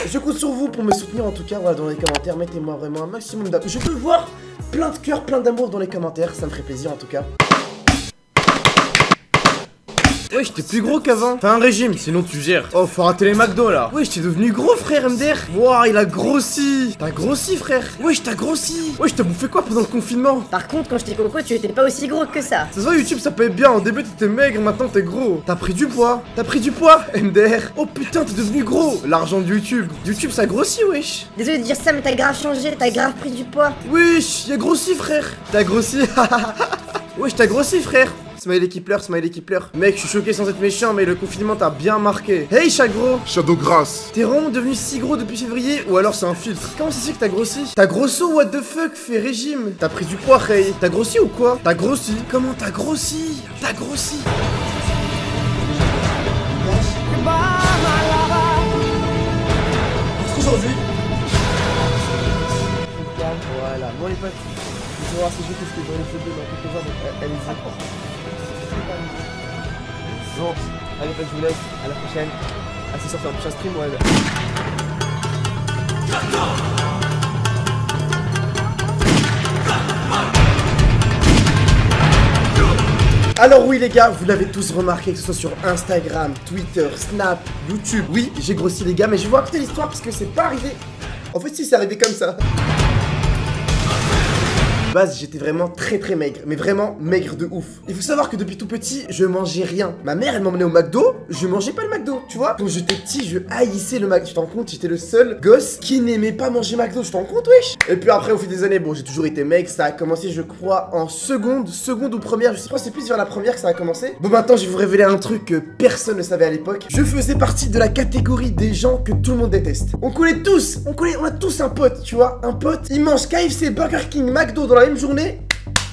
Je compte sur vous pour me soutenir en tout cas, voilà, dans les commentaires. Mettez-moi vraiment un maximum d'amour. Je peux voir plein de cœurs, plein d'amour dans les commentaires. Ça me ferait plaisir en tout cas. Ouais, j'étais plus gros qu'avant. Fais un régime, sinon tu gères. Oh, faut rater les McDo là. Ouais, j'étais devenu gros, frère MDR. Wouah, il a grossi. T'as grossi, frère. Wesh, t'as grossi. Wesh, t'as bouffé quoi pendant le confinement? Par contre, quand j'étais coco, tu étais pas aussi gros que ça. C'est ça, YouTube, ça paye bien. Au début, t'étais maigre, maintenant t'es gros. T'as pris du poids. T'as pris du poids, MDR. Oh putain, t'es devenu gros. L'argent de YouTube. YouTube, ça grossit, wesh. Désolé de dire ça, mais t'as grave changé, t'as grave pris du poids. Wesh, il a grossi, frère. T'as grossi. Wesh, t'as grossi, frère. Smiley qui pleure, smiley qui pleure. Mec, je suis choqué sans être méchant, mais le confinement t'a bien marqué. Hey, Chagro. Shadow Grass. T'es vraiment devenu si gros depuis février ou alors c'est un filtre? Comment ça se fait que t'as grossi? T'as grosso, what the fuck, fais régime. T'as pris du poids, Ray. T'as grossi ou quoi? T'as grossi. Comment t'as grossi? T'as grossi. Aujourd'hui. Voilà, bon les potes. Je vais voir si je qu'est-ce que dans les photos dans quelques heures, donc allez-y. Bon, allez potes, je vous laisse, à la prochaine. Ah, c'est sûr, c'est un prochain stream, ouais. Alors oui les gars, vous l'avez tous remarqué, que ce soit sur Instagram, Twitter, Snap, YouTube. Oui, j'ai grossi les gars, mais je vais vous raconter l'histoire parce que c'est pas arrivé. En fait si, c'est arrivé comme ça. De base, j'étais vraiment très maigre, mais vraiment maigre de ouf. Il faut savoir que depuis tout petit, je mangeais rien. Ma mère, elle m'emmenait au McDo, je mangeais pas le McDo, tu vois. Quand j'étais petit, je haïssais le McDo. Tu te rends compte, j'étais le seul gosse qui n'aimait pas manger McDo, tu te rends compte, wesh. Et puis après, au fil des années, bon, j'ai toujours été maigre. Ça a commencé, je crois, en seconde ou première. Je sais pas, c'est plus vers la première que ça a commencé. Bon, maintenant, je vais vous révéler un truc que personne ne savait à l'époque. Je faisais partie de la catégorie des gens que tout le monde déteste. On connaît tous, on a tous un pote, tu vois. Un pote, il mange KFC, Burger King, McDo dans la même journée.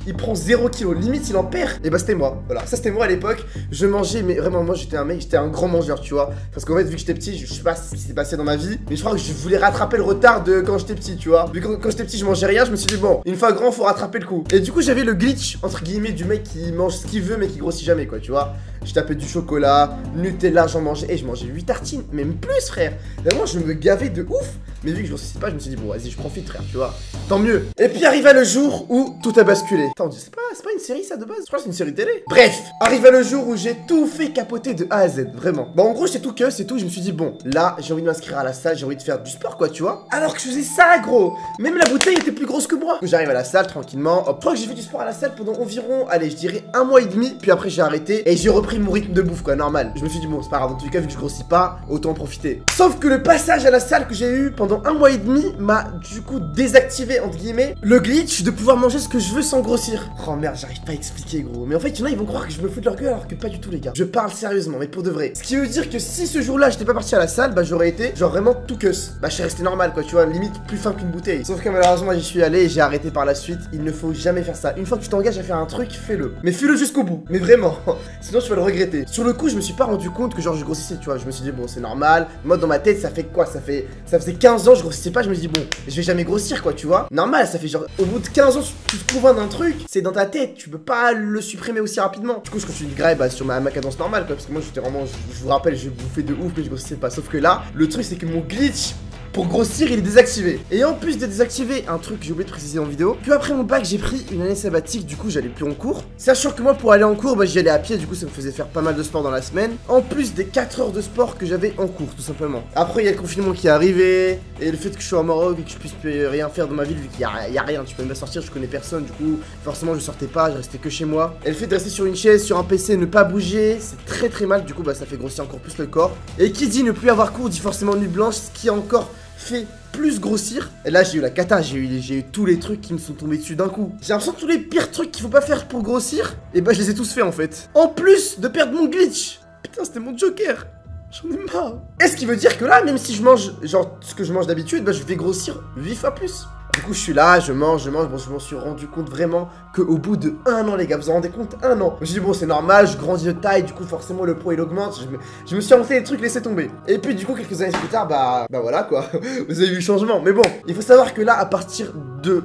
Il prend 0 kg, limite il en perd. Et bah c'était moi, voilà, ça c'était moi à l'époque. Je mangeais, mais vraiment moi j'étais un mec, j'étais un grand mangeur, tu vois. Parce qu'en fait vu que j'étais petit, je sais pas ce qui s'est passé dans ma vie, mais je crois que je voulais rattraper le retard de quand j'étais petit, tu vois. Vu que quand j'étais petit je mangeais rien, je me suis dit bon, une fois grand faut rattraper le coup. Et du coup j'avais le glitch, entre guillemets, du mec qui mange ce qu'il veut mais qui grossit jamais quoi, tu vois. Je tapais du chocolat, Nutella, j'en mangeais, et je mangeais 8 tartines, même plus frère. Vraiment je me gavais de ouf. Mais vu que je grossissais pas, je me suis dit bon vas-y je profite frère, tu vois. Tant mieux. Et puis arriva le jour où tout a basculé. Attends, c'est pas une série ça de base, je crois que c'est une série télé. Bref, arriva le jour où j'ai tout fait capoter de A à Z, vraiment. Bon en gros c'est tout que, c'est tout, je me suis dit bon, là j'ai envie de m'inscrire à la salle, j'ai envie de faire du sport quoi tu vois. Alors que je faisais ça gros, même la bouteille était plus grosse que moi. J'arrive à la salle tranquillement, hop, je crois que j'ai fait du sport à la salle pendant environ, allez je dirais 1 mois et demi, puis après j'ai arrêté et j'ai repris mon rythme de bouffe quoi, normal. Je me suis dit bon c'est pas grave, dans tous les cas vu que je grossis pas, autant en profiter. Sauf que le passage à la salle que j'ai eu pendant 1 mois et demi m'a du coup désactivé entre guillemets le glitch de pouvoir manger ce que je veux sans grossir. Oh merde, j'arrive pas à expliquer gros. Mais en fait, il y en a, ils vont croire que je me fous de leur gueule alors que pas du tout les gars. Je parle sérieusement, mais pour de vrai. Ce qui veut dire que si ce jour-là, j'étais pas parti à la salle, bah j'aurais été genre vraiment tout cuss. Bah je serais resté normal quoi, tu vois, limite plus fin qu'une bouteille. Sauf que malheureusement, j'y suis allé et j'ai arrêté par la suite. Il ne faut jamais faire ça. Une fois que tu t'engages à faire un truc, fais-le. Mais fais-le jusqu'au bout. Mais vraiment. Sinon tu vas le regretter. Sur le coup, je me suis pas rendu compte que genre je grossissais, tu vois. Je me suis dit bon, c'est normal. Moi dans ma tête, ça fait quoi? Ça faisait 15 ans, je grossissais pas, je me dis bon, je vais jamais grossir quoi, tu vois. Normal, ça fait genre au bout de 15 ans, tu te convaincs d'un truc, c'est dans ta tête, tu peux pas le supprimer aussi rapidement. Du coup, je continue de graille bah, sur ma cadence normale quoi, parce que moi j'étais vraiment, je vous rappelle, je bouffais de ouf, mais je grossissais pas. Sauf que là, le truc c'est que mon glitch pour grossir il est désactivé. Et en plus de désactiver, un truc que j'ai oublié de préciser en vidéo, que après mon bac j'ai pris une année sabbatique, du coup j'allais plus en cours. Sachant que moi pour aller en cours bah j'y allais à pied, du coup ça me faisait faire pas mal de sport dans la semaine. En plus des 4 heures de sport que j'avais en cours tout simplement. Après il y a le confinement qui est arrivé, et le fait que je sois au Maroc et que je puisse plus rien faire dans ma ville vu qu'il y a rien, tu peux même pas sortir, je connais personne, du coup forcément je sortais pas, je restais que chez moi. Et le fait de rester sur une chaise, sur un PC, ne pas bouger, c'est très mal, du coup bah ça fait grossir encore plus le corps. Et qui dit ne plus avoir cours dit forcément nuit blanche, ce qui a encore fait plus grossir. Et là j'ai eu la cata, j'ai eu tous les trucs qui me sont tombés dessus d'un coup. J'ai l'impression que tous les pires trucs qu'il faut pas faire pour grossir, et bah je les ai tous fait en fait. En plus de perdre mon glitch. Putain c'était mon joker. J'en ai marre. Et ce qui veut dire que là, même si je mange genre ce que je mange d'habitude, bah je vais grossir 8 fois plus. Du coup je suis là, je mange, bon je m'en suis rendu compte vraiment qu'au bout de 1 an les gars, vous vous rendez compte, 1 an. Je me suis dit bon c'est normal, je grandis de taille, du coup forcément le poids il augmente, je me suis inventé des trucs, laissez tomber. Et puis du coup quelques années plus tard, bah voilà quoi, vous avez vu le changement. Mais bon, il faut savoir que là à partir de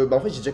bah en fait j'ai déjà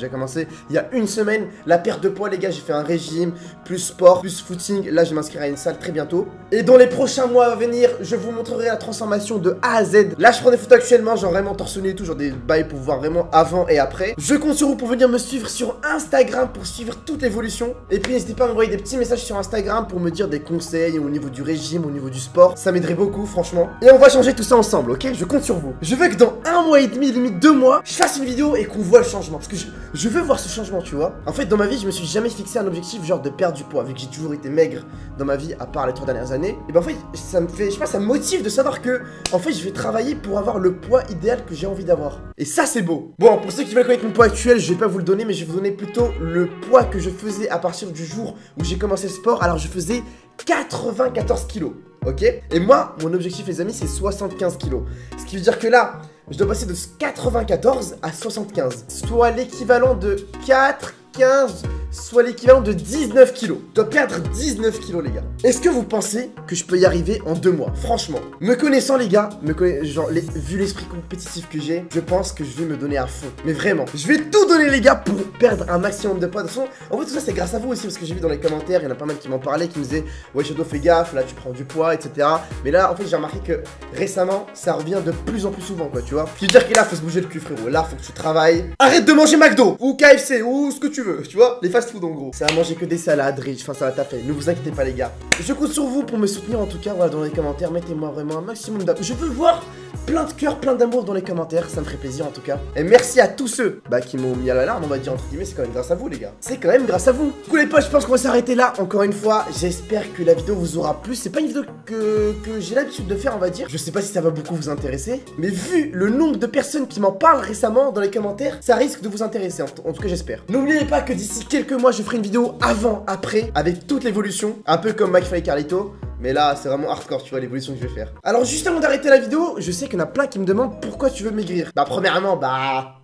commencé il y a une semaine. La perte de poids les gars, j'ai fait un régime, plus sport, plus footing. Là je vais m'inscrire à une salle très bientôt. Et dans les prochains mois à venir, je vous montrerai la transformation de A à Z. Là je prends des photos actuellement, genre vraiment torse nu et tout, genre des bails pour voir vraiment avant et après. Je compte sur vous pour venir me suivre sur Instagram pour suivre toute l'évolution. Et puis n'hésitez pas à m'envoyer des petits messages sur Instagram pour me dire des conseils au niveau du régime, au niveau du sport. Ça m'aiderait beaucoup franchement. Et on va changer tout ça ensemble, ok? Je compte sur vous. Je veux que dans 1 mois et demi, limite 2 mois, je fasse une vidéo et qu'on voit le changement. Parce que je veux voir ce changement, tu vois. En fait dans ma vie je me suis jamais fixé un objectif genre de perdre du poids. Vu que j'ai toujours été maigre dans ma vie à part les 3 dernières années. Et ben en fait ça me fait, je sais pas, ça me motive de savoir que en fait je vais travailler pour avoir le poids idéal que j'ai envie d'avoir. Et ça c'est beau. Bon, pour ceux qui veulent connaître mon poids actuel, je vais pas vous le donner, mais je vais vous donner plutôt le poids que je faisais à partir du jour où j'ai commencé le sport. Alors je faisais 94 kilos, ok? Et moi, mon objectif les amis, c'est 75 kilos. Ce qui veut dire que là, je dois passer de 94 à 75, soit l'équivalent de 4, 15, soit l'équivalent de 19 kilos. Je dois perdre 19 kilos les gars. Est-ce que vous pensez que je peux y arriver en 2 mois? Franchement, me connaissant les gars, vu l'esprit compétitif que j'ai, je pense que je vais me donner à fond. Mais vraiment, je vais tout donner les gars pour perdre un maximum de poids. De toute façon, en fait tout ça c'est grâce à vous aussi, parce que j'ai vu dans les commentaires, il y en a pas mal qui m'en parlaient, qui me disaient ouais Shadow fais gaffe, là tu prends du poids, etc. Mais là en fait j'ai remarqué que récemment ça revient de plus en plus souvent quoi, tu vois. Ce qui veut dire que là faut se bouger le cul frérot, là faut que tu travailles. Arrête de manger McDo ou KFC ou ce que tu veux, tu vois, les fast food en gros. Ça va manger que des salades, riches, enfin ça va taffer. Ne vous inquiétez pas les gars. Je compte sur vous pour me soutenir en tout cas, voilà, dans les commentaires, mettez-moi vraiment un maximum d'amour. Je veux voir plein de cœur, plein d'amour dans les commentaires, ça me ferait plaisir en tout cas. Et merci à tous ceux qui m'ont mis à l'alarme, on va dire entre guillemets, c'est quand même grâce à vous les gars. C'est quand même grâce à vous. Du coup les potes, je pense qu'on va s'arrêter là. Encore une fois, j'espère que la vidéo vous aura plu. C'est pas une vidéo que j'ai l'habitude de faire on va dire. Je sais pas si ça va beaucoup vous intéresser, mais vu le nombre de personnes qui m'en parlent récemment dans les commentaires, ça risque de vous intéresser, en tout cas j'espère. N'oubliez pas que d'ici quelques mois, je ferai une vidéo avant, après, avec toute l'évolution, un peu comme McFly et Carlito. Mais là, c'est vraiment hardcore, tu vois, l'évolution que je vais faire. Alors, juste avant d'arrêter la vidéo, je sais qu'il y en a plein qui me demandent pourquoi tu veux maigrir. Bah, premièrement,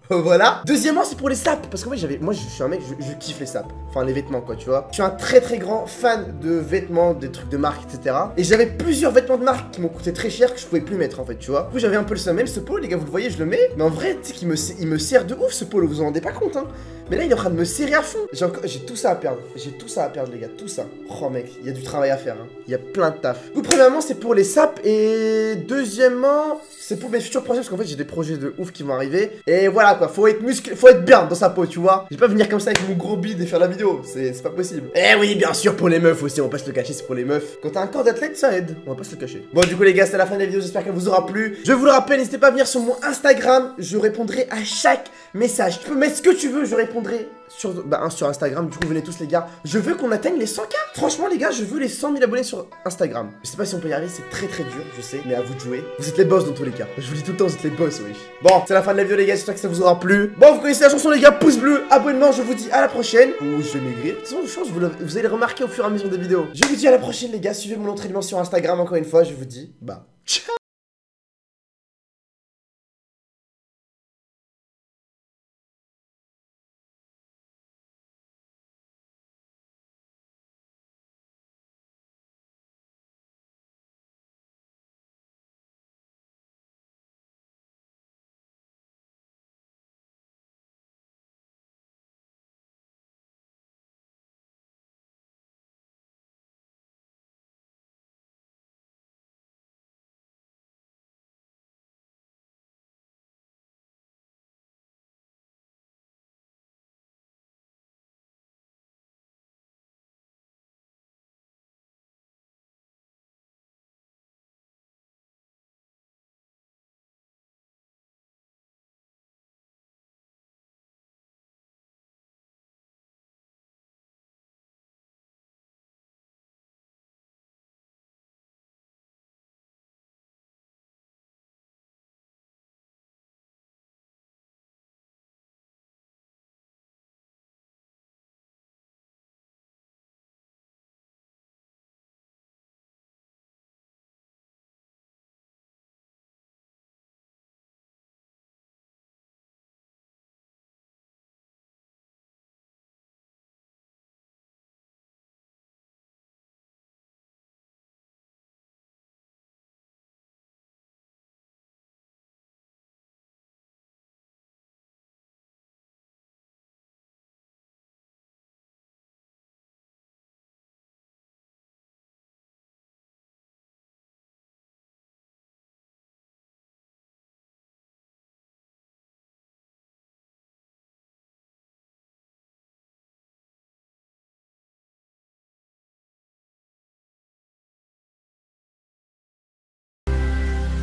voilà. Deuxièmement, c'est pour les sapes. Parce qu'en fait, moi, je suis un mec, je kiffe les sapes. Enfin, les vêtements, quoi, tu vois. Je suis un très très grand fan de vêtements, des trucs de marque, etc. Et j'avais plusieurs vêtements de marque qui m'ont coûté très cher que je pouvais plus mettre, en fait, tu vois. Du coup, j'avais un peu le seum. Même ce polo, les gars, vous le voyez, je le mets. Mais en vrai, tu sais qu'il me sert de ouf, ce polo. Vous en rendez pas compte, hein. Mais là, il est en train de me serrer à fond. J'ai tout ça à perdre. J'ai tout ça à perdre, les gars. Tout ça. Oh, mec, il y a du travail à faire, hein. Il y a plein de taf. Du coup, premièrement, c'est pour les sapes. Et deuxièmement, c'est pour mes futurs projets. Parce qu'en fait, j'ai des projets de ouf qui vont arriver. Et voilà, quoi. Faut être musclé, faut être bien dans sa peau, tu vois. Je vais pas venir comme ça avec mon gros bide et faire la vidéo. C'est pas possible. Eh oui, bien sûr, pour les meufs aussi. On va pas se le cacher, c'est pour les meufs. Quand t'as un corps d'athlète, ça aide. On va pas se le cacher. Bon, du coup, les gars, c'est la fin de la vidéo. J'espère qu'elle vous aura plu. Je vous le rappelle, n'hésitez pas à venir sur mon Instagram. Je répondrai à chaque message. Tu peux mettre ce que tu veux, je répondrai sur Instagram. Du coup, venez tous les gars. Je veux qu'on atteigne les 100K. Franchement les gars, je veux les 100 000 abonnés sur Instagram. Je sais pas si on peut y arriver, c'est très très dur, je sais. Mais à vous de jouer. Vous êtes les boss dans tous les cas. Je vous dis tout le temps, vous êtes les boss, oui. Bon, c'est la fin de la vidéo les gars, j'espère que ça vous aura plu. Bon, vous connaissez la chanson les gars, pouce bleu, abonnement. Je vous dis à la prochaine. Ou je vais maigrir. De toute façon, je pense que vous allez le remarquer au fur et à mesure des vidéos. Je vous dis à la prochaine les gars, suivez mon entraînement sur Instagram encore une fois. Je vous dis, ciao.